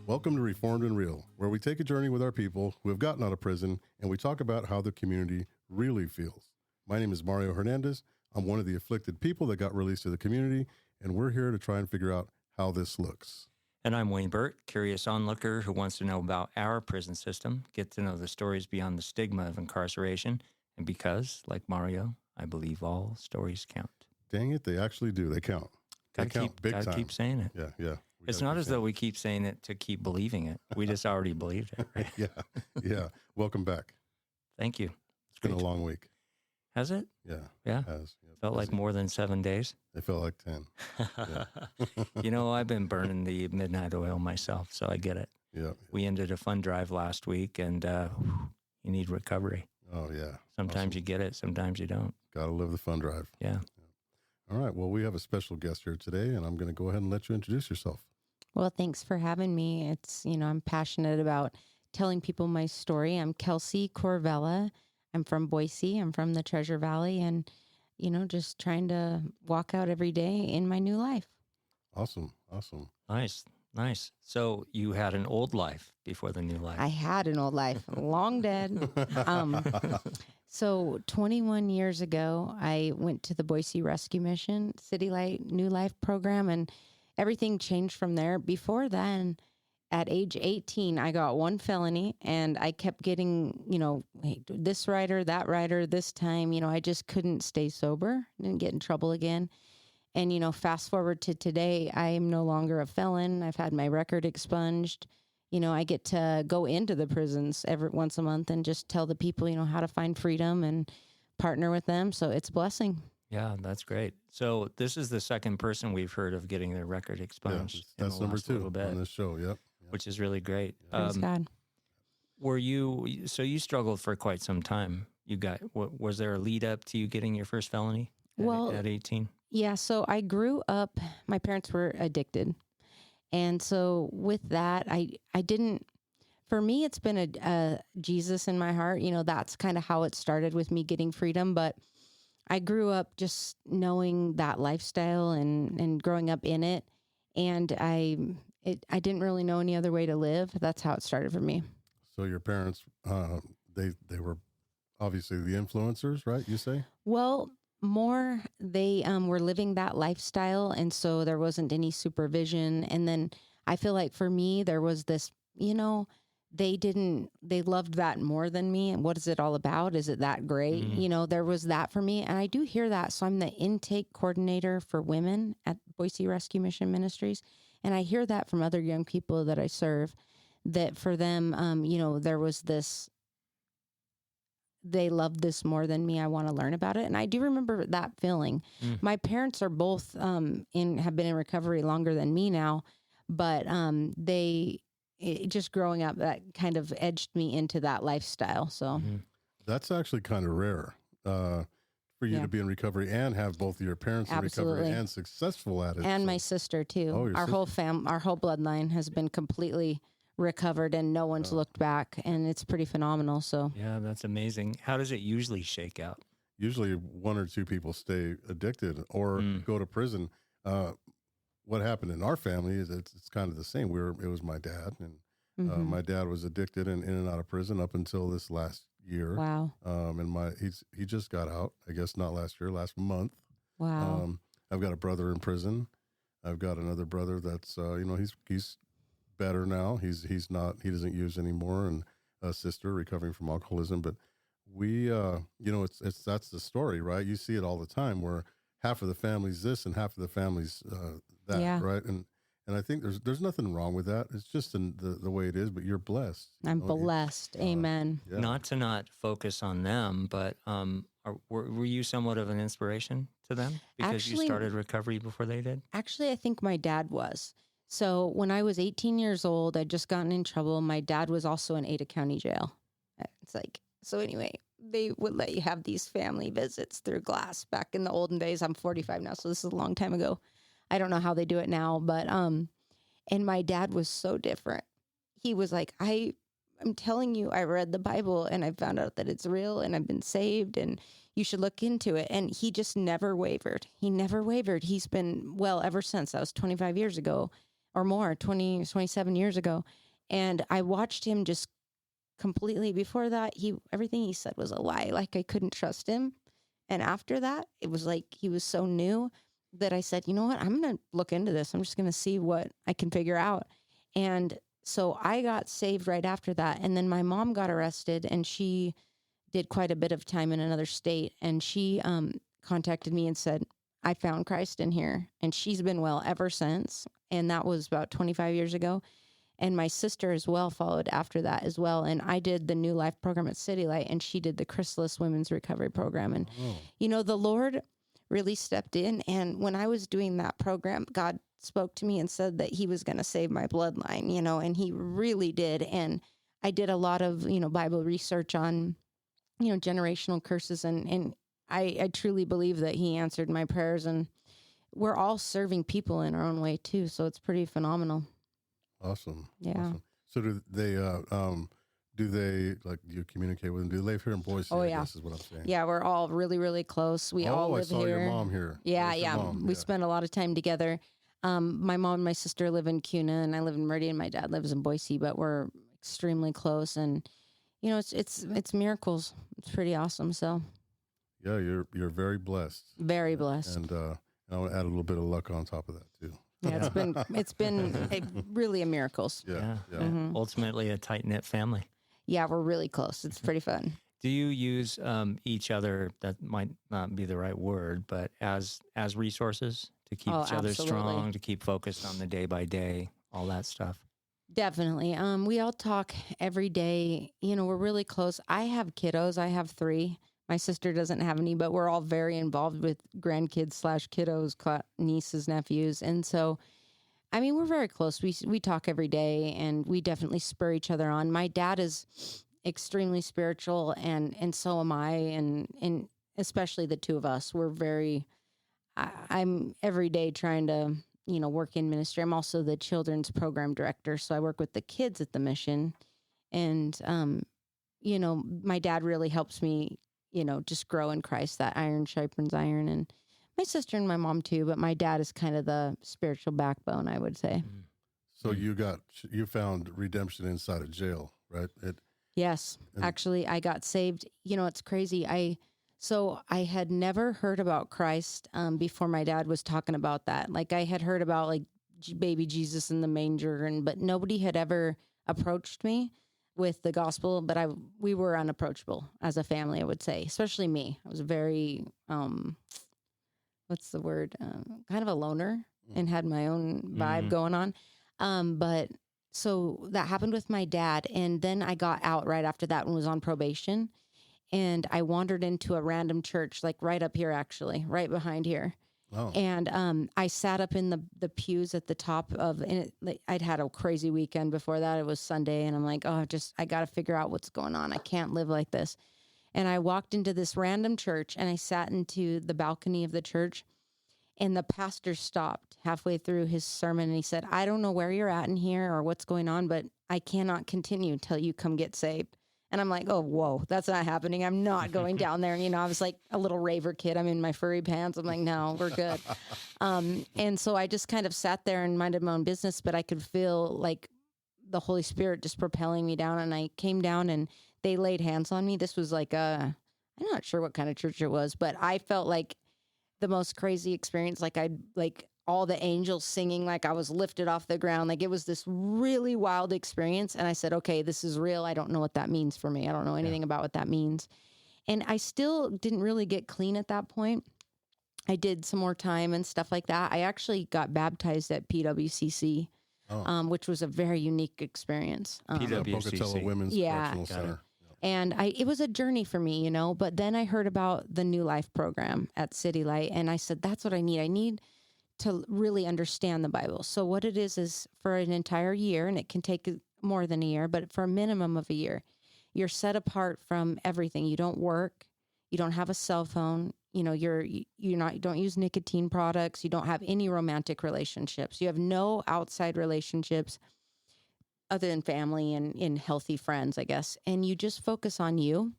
Welcome to Reformed and Real, where we take a journey with our people who have gotten out of prison and we talk about how the community really feels. My name is Mario Hernandez. I'm one of the afflicted people that got released to the community, and we're here to try and figure out how this looks. And I'm Wayne Burt, curious onlooker who wants to know about our prison system, get to know the stories beyond the stigma of incarceration, and because, like Mario, I believe all stories count. Dang it, they actually do. They count. They count big time. Gotta keep saying it. Yeah. It's not as though we keep saying it to keep believing it. We just already believed it, right? Yeah. Welcome back. Thank you. It's been a long week. Has it? Yeah. Yeah? It has. Yeah, Felt like more than 7 days? It felt like 10. Yeah. You know, I've been burning the midnight oil myself, so I get it. Yeah. We ended a fun drive last week, and you need recovery. Oh, yeah. Sometimes you get it, sometimes you don't. Got to live the fun drive. Yeah. All right. Well, we have a special guest here today, and I'm going to go ahead and let you introduce yourself. Well, thanks for having me. It's, I'm passionate about telling people my story. I'm Kelsey Korvela. I'm from Boise. I'm from the Treasure Valley, and, just trying to walk out every day in my new life. Awesome. Nice. So you had an old life before the new life. I had an old life, long dead. So 21 years ago, I went to the Boise Rescue Mission, City Light New Life program, and everything changed from there. Before then, at age 18, I got one felony, and I kept getting, this rider, that rider, this time. I just couldn't stay sober, didn't get in trouble again. And, fast forward to today, I am no longer a felon. I've had my record expunged. I get to go into the prisons once a month and just tell the people, how to find freedom and partner with them. So it's a blessing. Yeah, that's great. So this is the second person we've heard of getting their record expunged. Yeah, that's number 2 on this show. Yep. Which is really great. Praise God. So you struggled for quite some time. Was there a lead up to you getting your first felony at 18? Yeah. So I grew up, my parents were addicted. And so with that, for me, it's been a Jesus in my heart. That's kind of how it started with me getting freedom. But I grew up just knowing that lifestyle and growing up in it. And I didn't really know any other way to live. That's how it started for me. So your parents, they were obviously the influencers, right? You say? Well, more they were living that lifestyle, and so there wasn't any supervision. And then I feel like for me there was this, they loved that more than me. And what is it all about? Is it that great? Mm-hmm. There was that for me, and I do hear that. So I'm the intake coordinator for women at Boise Rescue Mission Ministries, and I hear that from other young people that I serve, that for them, there was this, they love this more than me. I want to learn about it. And I do remember that feeling. My parents are both have been in recovery longer than me now, but just growing up, that kind of edged me into that lifestyle. So that's actually kind of rare for you to be in recovery and have both your parents in recovery and successful at it. And my sister too. Oh, our whole bloodline has been completely recovered, and no one's looked back, and it's pretty phenomenal. So yeah, that's amazing. How does it usually shake out? Usually 1 or 2 people stay addicted or go to prison. What happened in our family is it's kind of the same. It was my dad, and my dad was addicted and in and out of prison up until this last year. Wow. And he just got out, I guess not last year, last month. Wow. I've got a brother in prison. I've got another brother that's he's better now. He doesn't use anymore, and a sister recovering from alcoholism. But we, that's the story, right? You see it all the time where half of the family's this and half of the family's that, right? And I think there's nothing wrong with that. It's just the way it is, but you're blessed. I'm blessed. Amen. Yeah. Not to focus on them, but were you somewhat of an inspiration to them because you started recovery before they did? Actually, I think my dad was. So when I was 18 years old, I'd just gotten in trouble. My dad was also in Ada County Jail. So anyway, they would let you have these family visits through glass back in the olden days. I'm 45 now, so this is a long time ago. I don't know how they do it now, but, and my dad was so different. He was like, I'm telling you, I read the Bible and I found out that it's real and I've been saved and you should look into it. And he just never wavered. He's been, ever since. That was 25 years ago. or more, 27 years ago. And I watched him just completely, before that, everything he said was a lie. Like I couldn't trust him. And after that, it was like he was so new that I said, you know what, I'm going to look into this. I'm just going to see what I can figure out. And so I got saved right after that. And then my mom got arrested, and she did quite a bit of time in another state. And she contacted me and said, I found Christ in here. And she's been well ever since. And that was about 25 years ago. And my sister as well followed after that as well. And I did the New Life program at City Light, and she did the Chrysalis Women's Recovery Program. And, the Lord really stepped in. And when I was doing that program, God spoke to me and said that he was going to save my bloodline, and he really did. And I did a lot of, Bible research on, generational curses. And I truly believe that he answered my prayers, and we're all serving people in our own way too. So it's pretty phenomenal. Awesome. Yeah. Awesome. So do they like, you communicate with them? Do they live here in Boise? Oh, I yeah. guess is what I'm saying. Yeah, we're all really, really close. We all live I saw here. your mom here. Yeah, There's your yeah. mom. We spend a lot of time together. My mom and my sister live in Cuna, and I live in Meridian. My dad lives in Boise, but we're extremely close. And it's miracles. It's pretty awesome. So Yeah, you're very blessed. very blessed. And I want to add a little bit of luck on top of that too. Yeah, it's been really a miracles. Yeah. Ultimately, a tight-knit family. Yeah, we're really close. It's pretty fun. Do you use each other, that might not be the right word, but as resources to keep each other strong, to keep focused on the day by day, all that stuff? Definitely. We all talk every day. We're really close. I have kiddos. I have 3. My sister doesn't have any, but we're all very involved with grandkids / kiddos, nieces, nephews. And so, we're very close. We talk every day, and we definitely spur each other on. My dad is extremely spiritual, and so am I. And especially the two of us, we're very, I'm every day trying to, work in ministry. I'm also the children's program director. So I work with the kids at the mission. And, my dad really helps me, just grow in Christ. That iron sharpens iron. And my sister and my mom too, but my dad is kind of the spiritual backbone, I would say. So you found redemption inside of jail, right? Yes. Actually, I got saved. It's crazy. I had never heard about Christ before my dad was talking about that. Like I had heard about like baby Jesus in the manger, but nobody had ever approached me with the gospel, but we were unapproachable as a family, I would say, especially me. I was very, what's the word? Kind of a loner and had my own vibe going on. But so that happened with my dad. And then I got out right after that and was on probation. And I wandered into a random church, like right up here, actually, right behind here. Oh. And I sat up in the pews at the top of, and I'd had a crazy weekend before that. It was Sunday, and I'm like, I got to figure out what's going on. I can't live like this. And I walked into this random church, and I sat into the balcony of the church, and the pastor stopped halfway through his sermon, and he said, I don't know where you're at in here or what's going on, but I cannot continue till you come get saved. And I'm like, oh, whoa, that's not happening. I'm not going down there. I was like a little raver kid. I'm in my furry pants. I'm like, no, we're good. And so I just kind of sat there and minded my own business, but I could feel like the Holy Spirit just propelling me down. And I came down and they laid hands on me. This was like I'm not sure what kind of church it was, but I felt like the most crazy experience. Like all the angels singing, like I was lifted off the ground. Like it was this really wild experience. And I said, okay, this is real. I don't know what that means for me. I don't know anything about what that means. And I still didn't really get clean at that point. I did some more time and stuff like that. I actually got baptized at PWCC, which was a very unique experience. Pocatello Women's Correctional Center. And it was a journey for me, but then I heard about the New Life program at City Light. And I said, that's what I need. I need to really understand the Bible. So what it is for an entire year, and it can take more than a year, but for a minimum of a year, you're set apart from everything. You don't work, you don't have a cell phone, you don't use nicotine products, you don't have any romantic relationships, you have no outside relationships other than family and healthy friends, I guess. And you just focus on you,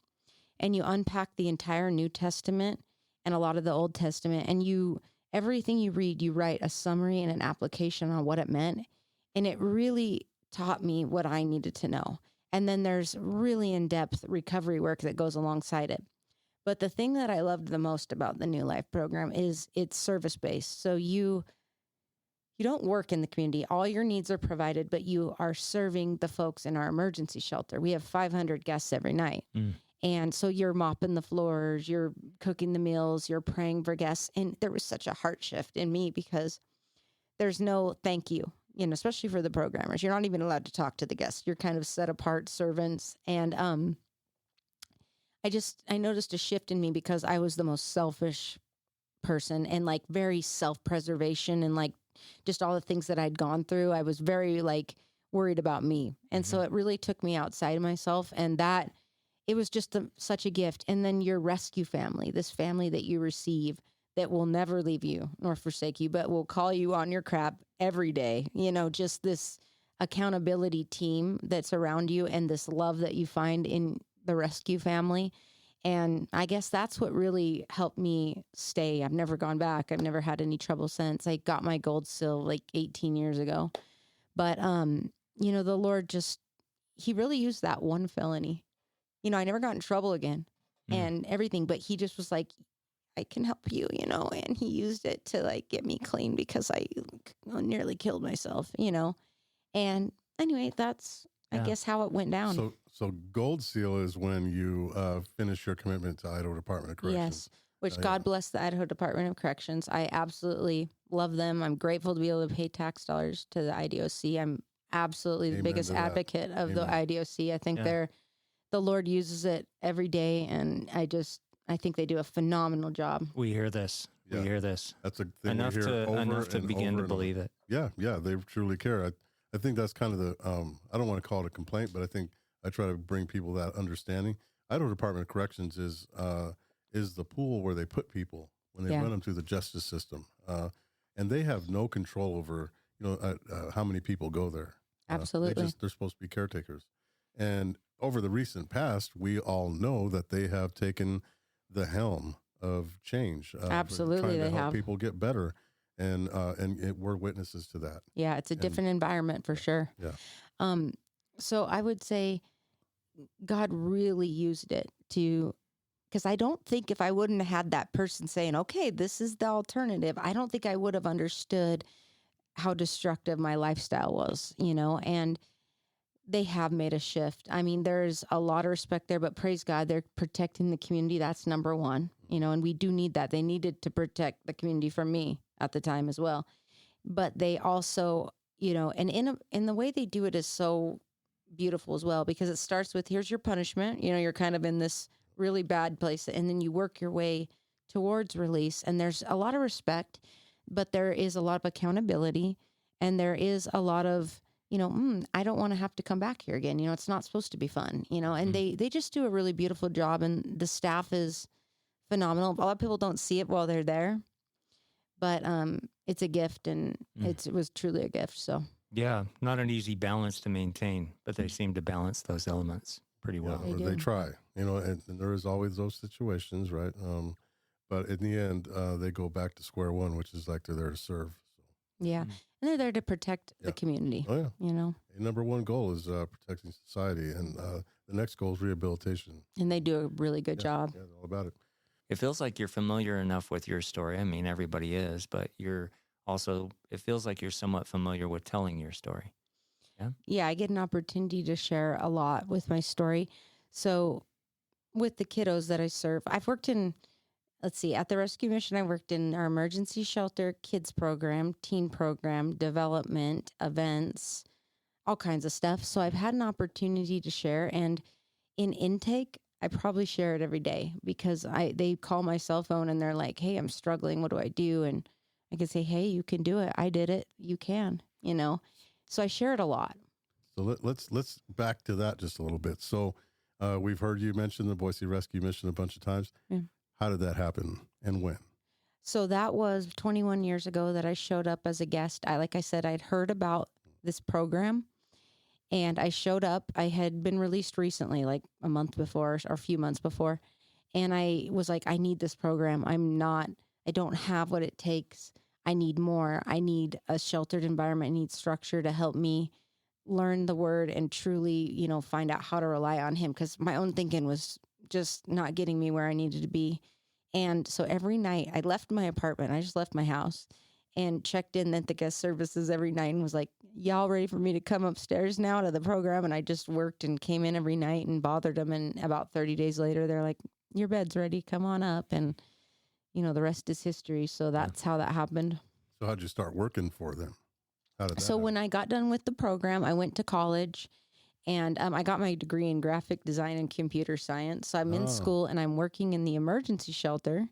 and you unpack the entire New Testament and a lot of the Old Testament, and everything you read, you write a summary and an application on what it meant. And it really taught me what I needed to know. And then there's really in-depth recovery work that goes alongside it. But the thing that I loved the most about the New Life program is it's service-based. So you don't work in the community. All your needs are provided, but you are serving the folks in our emergency shelter. We have 500 guests every night. And so you're mopping the floors, you're cooking the meals, you're praying for guests. And there was such a heart shift in me because there's no thank you, especially for the programmers. You're not even allowed to talk to the guests. You're kind of set apart servants. And I noticed a shift in me because I was the most selfish person and like very self-preservation and like just all the things that I'd gone through. I was very like worried about me. And so it really took me outside of myself, and that it was just such a gift. And then your rescue family, this family that you receive that will never leave you nor forsake you, but will call you on your crap every day, just this accountability team that's around you and this love that you find in the rescue family. And I guess that's what really helped me stay. I've never gone back. I've never had any trouble since. I got my gold seal like 18 years ago. But, the Lord he really used that one felony. I never got in trouble again and everything, but he just was like, I can help you, and he used it to like get me clean because I nearly killed myself, and anyway, that's, I guess, how it went down. So gold seal is when you finish your commitment to Idaho Department of Corrections. Yes, which God bless the Idaho Department of Corrections. I absolutely love them. I'm grateful to be able to pay tax dollars to the IDOC. I'm absolutely the biggest advocate of the IDOC. I think the Lord uses it every day, and I think they do a phenomenal job. We hear this. Yeah. We hear this. That's a thing enough to begin to believe it. Yeah, they truly care. I think that's kind of the, I don't want to call it a complaint, but I think I try to bring people that understanding. Idaho Department of Corrections is the pool where they put people when they run them through the justice system. And they have no control over, how many people go there. Absolutely. They're supposed to be caretakers. And over the recent past, we all know that they have taken the helm of change. Absolutely, trying to they help have. people get better. And we're witnesses to that. Yeah, it's a different environment for sure. Yeah. So I would say God really used it because I don't think if I wouldn't have had that person saying, okay, this is the alternative, I don't think I would have understood how destructive my lifestyle was, and they have made a shift. I mean, there's a lot of respect there, but praise God, they're protecting the community. That's number one, and we do need that. They needed to protect the community from me at the time as well. But they also, and in the way they do it is so beautiful as well, because it starts with, here's your punishment. You're kind of in this really bad place, and then you work your way towards release. And there's a lot of respect, but there is a lot of accountability, and there is a lot of, I don't want to have to come back here again. It's not supposed to be fun, and they just do a really beautiful job, and the staff is phenomenal. A lot of people don't see it while they're there, but it's a gift, and it was truly a gift. So yeah, not an easy balance to maintain, but they seem to balance those elements pretty well. Yeah, they try, and there is always those situations, right? But in the end, they go back to square one, which is like they're there to serve. So. Yeah. And they're there to protect the community. Oh, yeah. And number one goal is protecting society. And the next goal is rehabilitation. And they do a really good job. Yeah, all about it. It feels like you're familiar enough with your story. I mean, everybody is, but it feels like you're somewhat familiar with telling your story. Yeah. Yeah, I get an opportunity to share a lot with my story. So with the kiddos that I serve, I've worked in, at the Rescue Mission, I worked in our emergency shelter, kids program, teen program, development, events, all kinds of stuff. So I've had an opportunity to share. And in intake, I probably share it every day because they call my cell phone and they're like, hey, I'm struggling. What do I do? And I can say, hey, you can do it. I did it. You can, So I share it a lot. So let's back to that just a little bit. So we've heard you mention the Boise Rescue Mission a bunch of times. Yeah. How did that happen and when? So that was 21 years ago that I showed up as a guest. Like I said, I'd heard about this program and I showed up. I had been released recently, like a month before or a few months before. And I was like, I need this program. I don't have what it takes. I need more. I need a sheltered environment. I need structure to help me learn the word and truly, find out how to rely on him. Because my own thinking was just not getting me where I needed to be. And so every night I left my apartment. I just left my house and checked in at the guest services every night and was like, y'all ready for me to come upstairs now to the program? And I just worked and came in every night and bothered them. And about 30 days later, they're like, your bed's ready. Come on up. And, the rest is history. So that's how that happened. So how'd you start working for them? How did that So happen? when I got done with the program, I went to college and I got my degree in graphic design and computer science. So I'm in school and I'm working in the emergency shelter,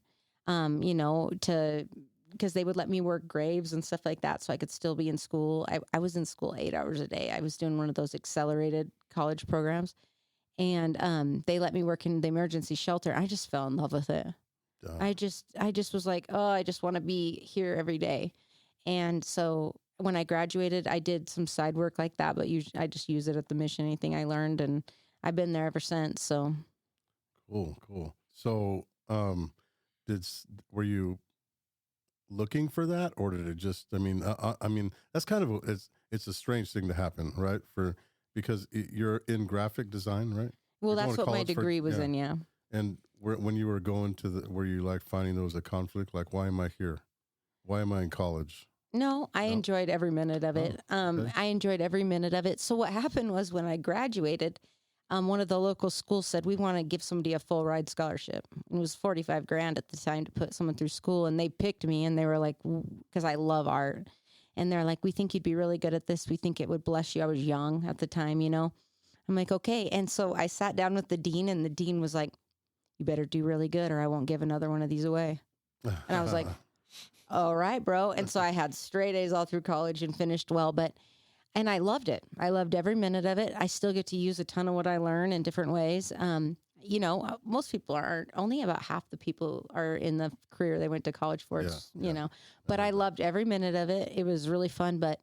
because they would let me work graves and stuff like that so I could still be in school. I was in school 8 hours a day. I was doing one of those accelerated college programs. And they let me work in the emergency shelter. I just fell in love with it. I just was like, oh, I just want to be here every day. And so when I graduated, I did some side work like that, but I just use it at the mission, anything I learned, and I've been there ever since. So cool. So, were you looking for that, or did it just? I mean, that's kind of it's a strange thing to happen, right? Because you're in graphic design, right? Well, You're that's what my degree was in, yeah. And when you were going were you like finding there was a conflict? Like, why am I here? Why am I in college? No, I enjoyed every minute of it. Okay. I enjoyed every minute of it. So what happened was when I graduated, one of the local schools said, we want to give somebody a full ride scholarship. It was $45,000 at the time to put someone through school. And they picked me and they were like, because I love art. And they're like, we think you'd be really good at this. We think it would bless you. I was young at the time, I'm like, okay. And so I sat down with the dean and the dean was like, you better do really good or I won't give another one of these away. And I was like, all right, bro. And so I had straight A's all through college and finished well, and I loved it. I loved every minute of it. I still get to use a ton of what I learn in different ways. Most people aren't. Only about half the people are in the career they went to college for. But I loved every minute of it. It was really fun. But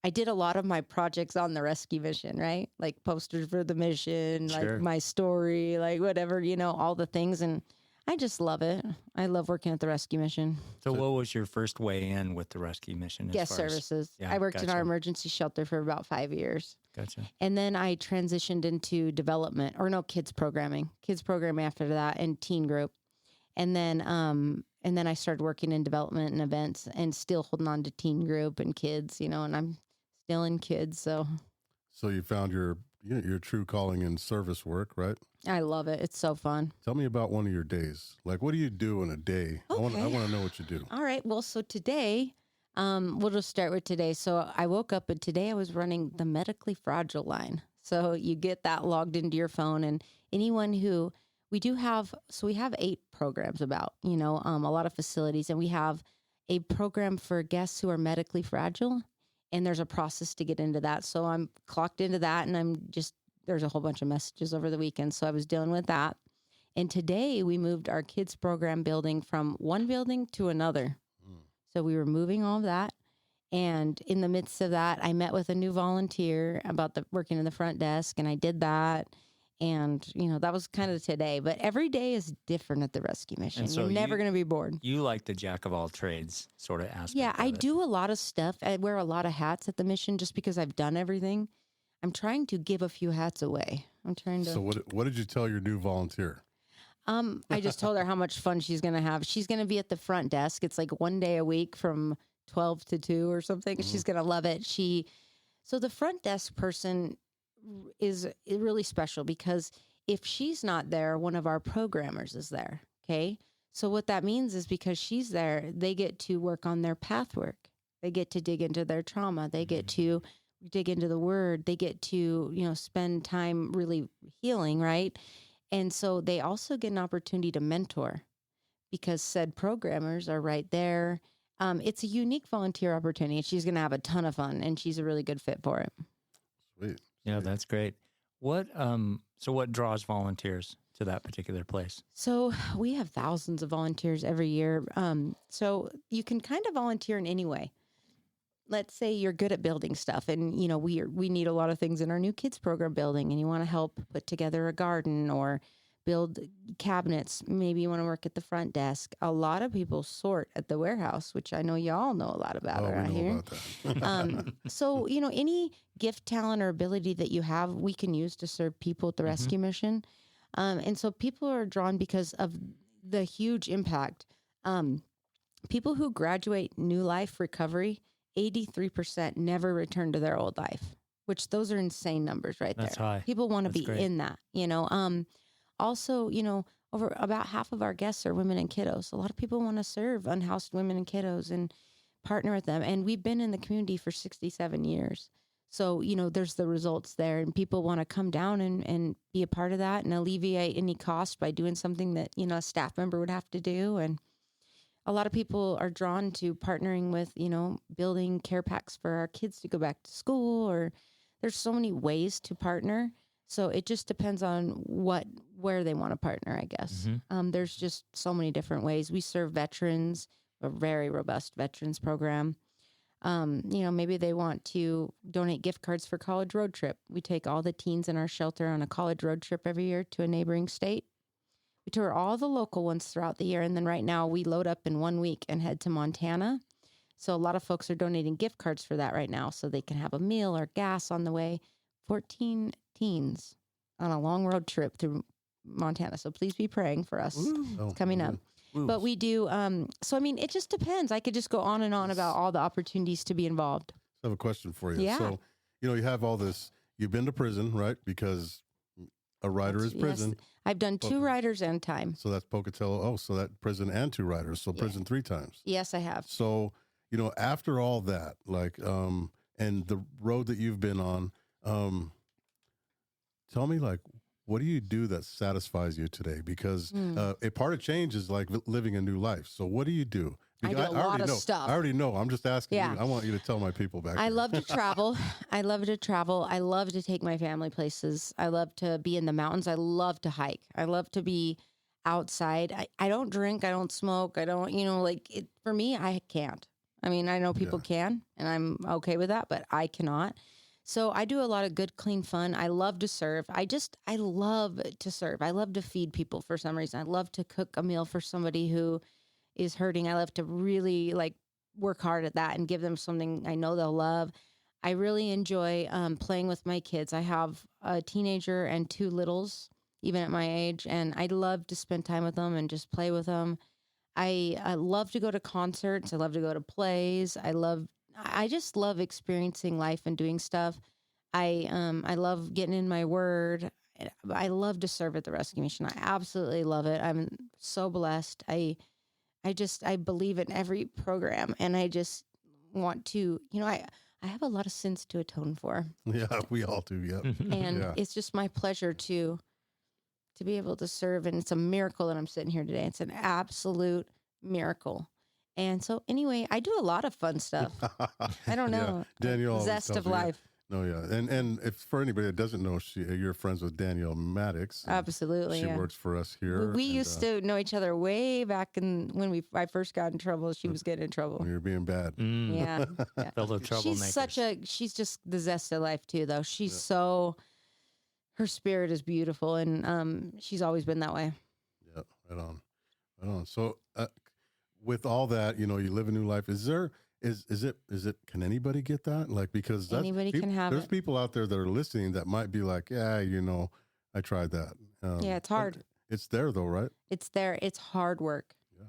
I did a lot of my projects on the rescue mission, right? Like posters for the mission, Sure. like my story, like whatever, all the things. And I just love it. I love working at the rescue mission. So what was your first way in with the rescue mission? Guest services. I worked in our emergency shelter for about 5 years. Gotcha. And then I transitioned into kids programming after that and teen group. And then I started working in development and events and still holding on to teen group and kids, and I'm still in kids. So you found your true calling in service work, right? I love it. It's so fun. Tell me about one of your days. Like, what do you do in a day? Okay. I want to know what you do. All right. Well, so today, we'll just start with today. So I woke up and today I was running the medically fragile line. So you get that logged into your phone and anyone who we have 8 programs about, a lot of facilities, and we have a program for guests who are medically fragile. And there's a process to get into that. So I'm clocked into that and there's a whole bunch of messages over the weekend. So I was dealing with that. And today we moved our kids program building from one building to another. So we were moving all of that. And in the midst of that, I met with a new volunteer about working in the front desk, and I did that. And, that was kind of today. But every day is different at the rescue mission. And so You're never going to be bored. You like the jack of all trades sort of aspect. Yeah, I of it. do a lot of stuff. I wear a lot of hats at the mission just because I've done everything. I'm trying to give a few hats away. I'm trying to. So what did you tell your new volunteer? I just told her how much fun she's going to have. She's going to be at the front desk. It's like one day a week from 12 to 2 or something. Mm-hmm. She's going to love it. So the front desk person is really special because if she's not there, one of our programmers is there. Okay. So what that means is because she's there, they get to work on their path work. They get to dig into their trauma. They get to dig into the word. They get to, spend time really healing. Right. And so they also get an opportunity to mentor because said programmers are right there. It's a unique volunteer opportunity. She's going to have a ton of fun and she's a really good fit for it. Sweet. Yeah, that's great. What draws volunteers to that particular place? So we have thousands of volunteers every year. So you can kind of volunteer in any way. Let's say you're good at building stuff and, we need a lot of things in our new kids program building and you want to help put together a garden or build cabinets. Maybe you want to work at the front desk. A lot of people sort at the warehouse, which I know y'all know a lot about we around know here. about that. So, any gift, talent, or ability that you have, we can use to serve people at the rescue mission. And so people are drawn because of the huge impact. People who graduate New Life Recovery, 83% never return to their old life, which those are insane numbers right That's there. high. People want to That's be great. in that, Also, over about half of our guests are women and kiddos. A lot of people want to serve unhoused women and kiddos and partner with them. And we've been in the community for 67 years. So, there's the results there, and people want to come down and be a part of that and alleviate any cost by doing something that, a staff member would have to do. And a lot of people are drawn to partnering with, building care packs for our kids to go back to school, or there's so many ways to partner. So it just depends on where they want to partner, I guess. There's just so many different ways. We serve veterans, a very robust veterans program. Maybe they want to donate gift cards for college road trip. We take all the teens in our shelter on a college road trip every year to a neighboring state. We tour all the local ones throughout the year. And then right now we load up in 1 week and head to Montana. So a lot of folks are donating gift cards for that right now, so they can have a meal or gas on the way. 14 teens on a long road trip through Montana. So please be praying for us. It's coming up. But we do, it just depends. I could just go on and on about all the opportunities to be involved. I have a question for you. Yeah. So, you have all this, you've been to prison, right? Because a rider is prison. Yes. I've done 2 riders and time. So that's Pocatello. Oh, so that prison and 2 riders. So prison 3 times. Yes, I have. So, after all that, and the road that you've been on, tell me, what do you do that satisfies you today? Because a part of change is living a new life. So what do you do? I do a lot of stuff. I already know. I'm just asking Yeah. you. I want you to tell my people back I here. love to travel. I love to take my family places. I love to be in the mountains. I love to hike. I love to be outside. I don't drink. I don't smoke. I don't, for me, I can't. I mean, I know people can, and I'm okay with that, but I cannot. So I do a lot of good, clean fun. I love to serve. I love to serve. I love to feed people for some reason. I love to cook a meal for somebody who is hurting. I love to really work hard at that and give them something I know they'll love. I really enjoy playing with my kids. I have a teenager and 2 littles, even at my age, and I love to spend time with them and just play with them. I love to go to concerts. I love to go to plays. I just love experiencing life and doing stuff. I love getting in my word. I love to serve at the rescue mission. I absolutely love it. I'm so blessed. I believe in every program, and I just want to, I have a lot of sins to atone for. Yeah, we all do. Yep. And it's just my pleasure to be able to serve. And it's a miracle that I'm sitting here today. It's an absolute miracle. And so anyway, I do a lot of fun stuff. I don't know. Danielle always Zest tells of me, life. No, yeah. And if for anybody that doesn't know, you're friends with Danielle Maddox. Absolutely. She works for us here. We used to know each other way back when I first got in trouble. She was getting in trouble. When you're being bad. Yeah. Fellow troublemakers. She's just the zest of life too, though. She's her spirit is beautiful, and she's always been that way. Yeah, right on. So with all that, you live a new life. Is it, can anybody get that? Because Anybody can have there's it. people out there that are listening that might be like, I tried that. It's hard. It's there though, right? It's there. It's hard work. Yeah.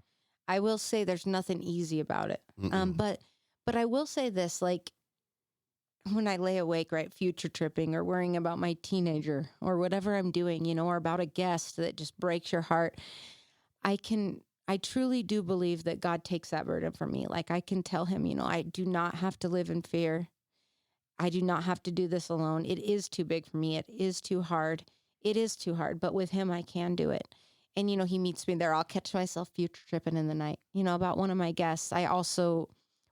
I will say there's nothing easy about it. But I will say this, when I lay awake, right, future tripping or worrying about my teenager or whatever I'm doing, or about a guest that just breaks your heart, I truly do believe that God takes that burden from me. I can tell him, I do not have to live in fear. I do not have to do this alone. It is too big for me. It is too hard. It is too hard. But with him, I can do it. And, he meets me there. I'll catch myself future tripping in the night. About one of my guests,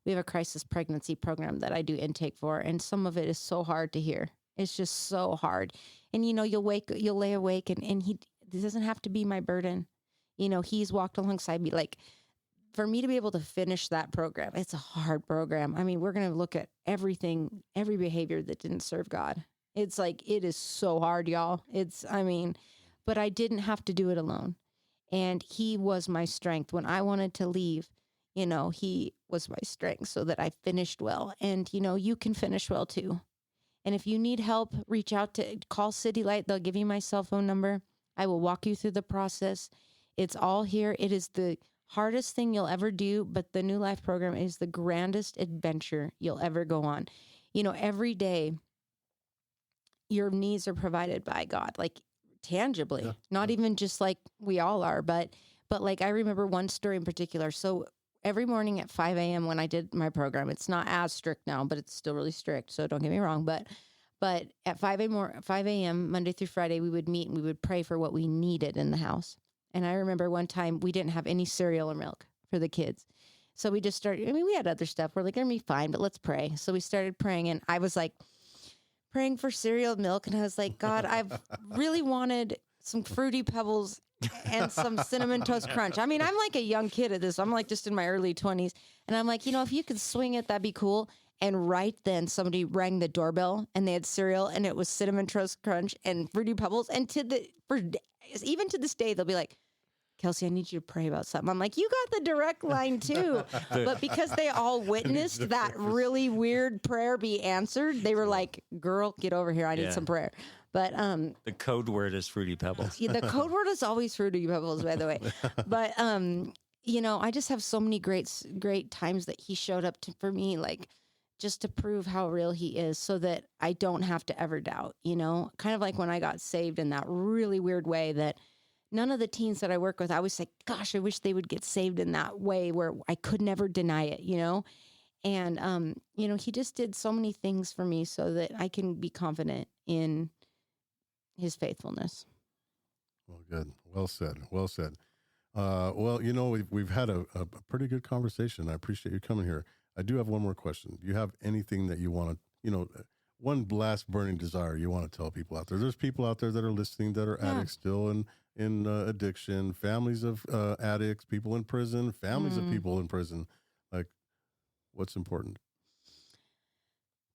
we have a crisis pregnancy program that I do intake for. And some of it is so hard to hear. It's just so hard. And, you'll lay awake and this doesn't have to be my burden. He's walked alongside me. For me to be able to finish that program, it's a hard program. I mean, we're going to look at everything, every behavior that didn't serve God. It's it is so hard, y'all. But but I didn't have to do it alone. And he was my strength. When I wanted to leave, you know, he was my strength so that I finished well. And, you know, you can finish well too. And if you need help, reach out to call City Light. They'll give you my cell phone number. I will walk you through the process. It's all here. It is the hardest thing you'll ever do, but the New Life program is the grandest adventure you'll ever go on. You know, every day your needs are provided by God, like tangibly, not even just like we all are, but like I remember one story in particular. So every morning at 5 a.m. when I did my program, it's not as strict now, but it's still really strict. So don't get me wrong. But at 5 a.m. Monday through Friday, we would meet and we would pray for what we needed in the house. And I remember one time we didn't have any cereal or milk for the kids. So we just started, I mean, we had other stuff. We're like, it'll be fine, but let's pray. So we started praying, and I was like praying for cereal and milk. And I was like, God, I've really wanted some Fruity Pebbles and some Cinnamon Toast Crunch. I mean, I'm like a young kid at this. I'm like just in my early 20s. And I'm like, you know, if you could swing it, that'd be cool. And right then somebody rang the doorbell and they had cereal and it was Cinnamon Toast Crunch and Fruity Pebbles. And even to this day, they'll be like, Kelsey, I need you to pray about something. I'm like, you got the direct line too. But because they all witnessed that really weird prayer be answered, they were like, girl, get over here. I need some prayer. But the code word is Fruity Pebbles. Yeah, the code word is always Fruity Pebbles, by the way. But you know, I just have so many great times that he showed up for me, like just to prove how real he is, so that I don't have to ever doubt. You know, kind of like when I got saved in that really weird way that none of the teens that I work with, I always say, gosh, I wish they would get saved in that way where I could never deny it, you know? And, you know, he just did so many things for me so that I can be confident in his faithfulness. Well, good. Well said. Well said. Well, you know, we've had a pretty good conversation. I appreciate you coming here. I do have one more question. Do you have anything that you want to, you know, one last burning desire you want to tell people out there? There's people out there that are listening that are addicts still in addiction, families of addicts, people in prison, families of people in prison. Like, what's important?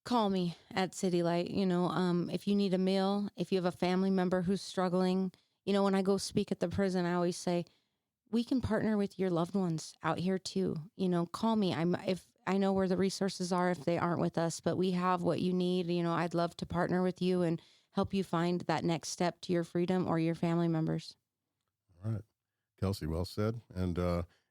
Call me at City Light. You know, if you need a meal, if you have a family member who's struggling, you know, when I go speak at the prison, I always say, we can partner with your loved ones out here too. You know, call me. If I know where the resources are if they aren't with us, but we have what you need. You know, I'd love to partner with you and help you find that next step to your freedom or your family members. All right. Kelsey, well said. And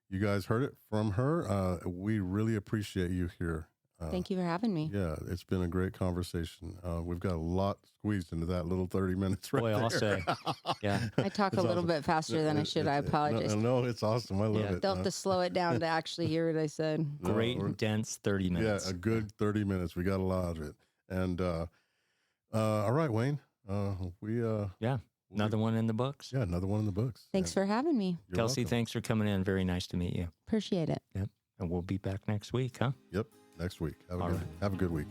you guys heard it from her. We really appreciate you here. Thank you for having me. Yeah, it's been a great conversation. We've got a lot squeezed into that little 30 minutes right there. I'll say. Yeah. I talk a little bit faster than I should. I apologize. No, it's awesome. I love it. They'll have to slow it down to actually hear what I said. Great, dense 30 minutes. Yeah, a good 30 minutes. We got a lot of it. And all right, Wayne. Another one in the books. Yeah, another one in the books. Thanks for having me. You're Kelsey, welcome. thanks for coming in. Very nice to meet you. Appreciate it. Yep. And we'll be back next week, huh? Yep, next week. Have a good week.